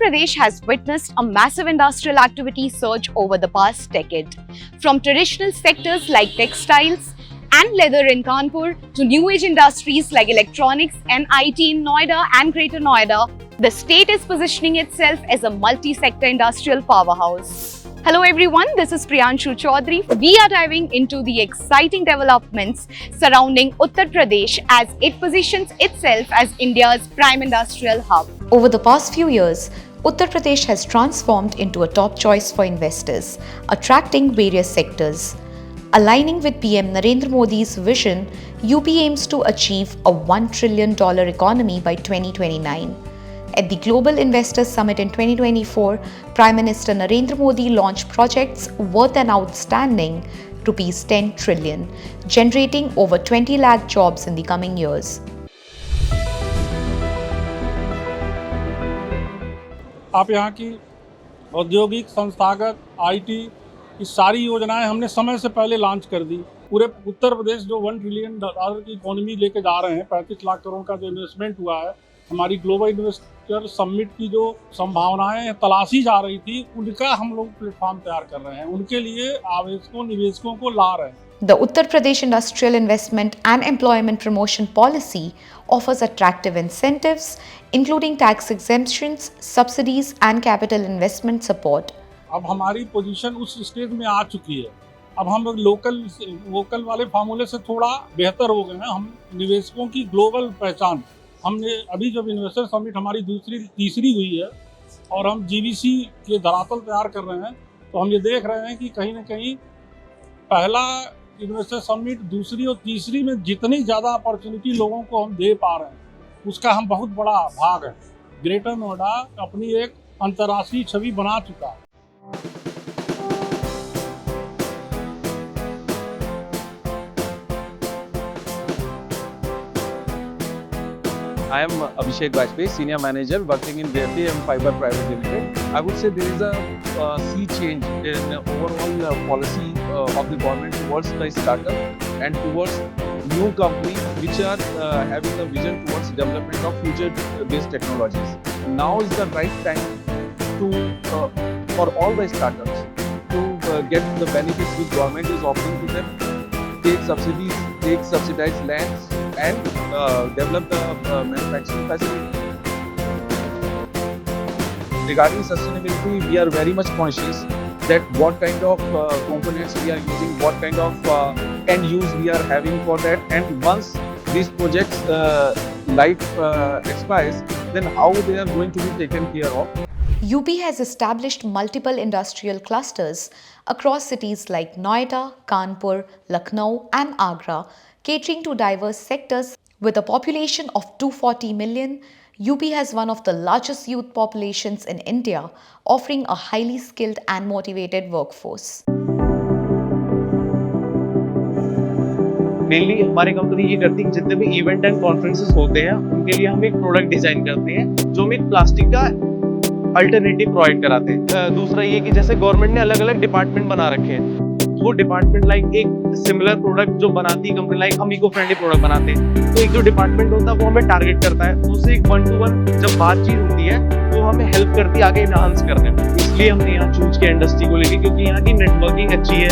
Pradesh has witnessed a massive industrial activity surge over the past decade. From traditional sectors like textiles and leather in Kanpur to new age industries like electronics and IT in Noida and Greater Noida, the state is positioning itself as a multi-sector industrial powerhouse. Hello everyone, this is Priyanshu Chaudhary. We are diving into the exciting developments surrounding Uttar Pradesh as it positions itself as India's prime industrial hub. Over the past few years, Uttar Pradesh has transformed into a top choice for investors, attracting various sectors. Aligning with PM Narendra Modi's vision, UP aims to achieve a $1 trillion economy by 2029. At the Global Investors Summit in 2024, Prime Minister Narendra Modi launched projects worth an outstanding Rs 10 trillion, generating over 20 lakh jobs in the coming years. आप यहाँ की औद्योगिक संस्थागत IT की सारी योजनाएं हमने समय से पहले लॉन्च कर दी। पूरे उत्तर प्रदेश जो $1 ट्रिलियन की इकोनॉमी लेके जा रहे हैं, 35 लाख करोड़ का जो इन्वेस्टमेंट हुआ है, हमारी ग्लोबल इन्वेस्टर समिट की जो संभावनाएं तलाशी जा रही थी, उनका हम लोग प्लेटफॉर्म तैयार कर रहे हैं, उनके लिए आवेदकों निवेशकों को ला रहे हैं। The Uttar Pradesh Industrial Investment and Employment Promotion Policy offers attractive incentives, including tax exemptions, subsidies, and capital investment support. अब हमारी पोजीशन उस स्टेज में आ चुकी है। अब हम लोकल वाले फार्मूले से थोड़ा बेहतर हो गए हैं। हम निवेशकों की ग्लोबल पहचान, हमने अभी जब इन्वेस्टर समिट हमारी तीसरी हुई है और हम जीवीसी के धरातल तैयार कर रहे हैं, तो हम ये देख रहे हैं कि कहीं ना कहीं पहला इन्वेस्टर समिट, दूसरी और तीसरी में जितनी ज़्यादा अपॉर्चुनिटी लोगों को हम दे पा रहे हैं, उसका हम बहुत बड़ा भाग है। ग्रेटर नोएडा अपनी एक अंतर्राष्ट्रीय छवि बना चुका है। I am Abhishek Vajpayee, Senior Manager working in BFM Fiber Private Limited. I would say there is a sea change in overall policy of the government towards the startup and towards new companies which are having a vision towards development of future-based technologies. Now is the right time to for all the startups to get the benefits which government is offering to them, take subsidies, take subsidized lands, and develop the manufacturing facility. Regarding sustainability, we are very much conscious that what kind of components we are using, what kind of end use we are having for that, and once these projects life expires, then how they are going to be taken care of. UP has established multiple industrial clusters across cities like Noida, Kanpur, Lucknow, and Agra, catering to diverse sectors. With a population of 240 million, UP has one of the largest youth populations in India, offering a highly skilled and motivated workforce. Mainly हमारी company ये करती है कि जितने भी event and conferences होते हैं उनके लिए हम एक प्रोडक्ट डिजाइन करते हैं जो हम एक प्लास्टिक का अल्टरनेटिव प्रोवाइड कराते हैं। दूसरा ये कि जैसे गवर्नमेंट ने अलग अलग डिपार्टमेंट बना रखे हैं, वो डिपार्टमेंट लाइक एक सिमिलर प्रोडक्ट जो बनाती है कंपनी, लाइक हम इको फ्रेंडली प्रोडक्ट बनाते हैं, तो एक जो डिपार्टमेंट होता है वो हमें टारगेट करता है, उससे एक 1-to-1 जब बातचीत होती है वो हमें हेल्प करती है आगे इनहांस करने में। इसलिए हमने यहाँ चूज किया इंडस्ट्री को लेके, क्योंकि यहाँ की नेटवर्किंग अच्छी है,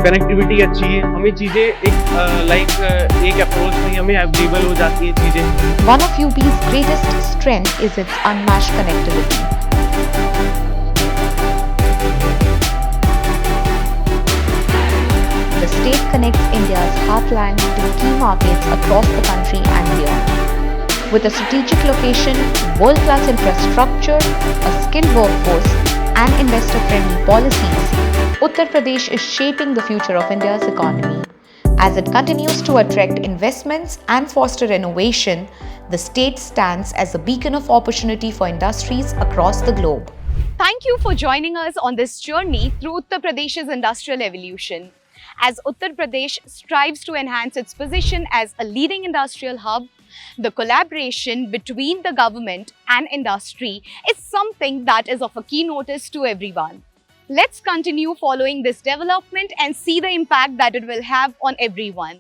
कनेक्टिविटी अच्छी है, हमें चीजें एक अप्रोच में हमें अवेलेबल हो जाती है चीजें। One of UP's greatest strength is its unmatched connectivity. The state connects India's heartland to key markets across the country and beyond. With a strategic location, world-class infrastructure, a skilled workforce, and investor-friendly policies, Uttar Pradesh is shaping the future of India's economy. As it continues to attract investments and foster innovation, the state stands as a beacon of opportunity for industries across the globe. Thank you for joining us on this journey through Uttar Pradesh's industrial evolution. As Uttar Pradesh strives to enhance its position as a leading industrial hub, the collaboration between the government and industry is something that is of a key notice to everyone. Let's continue following this development and see the impact that it will have on everyone.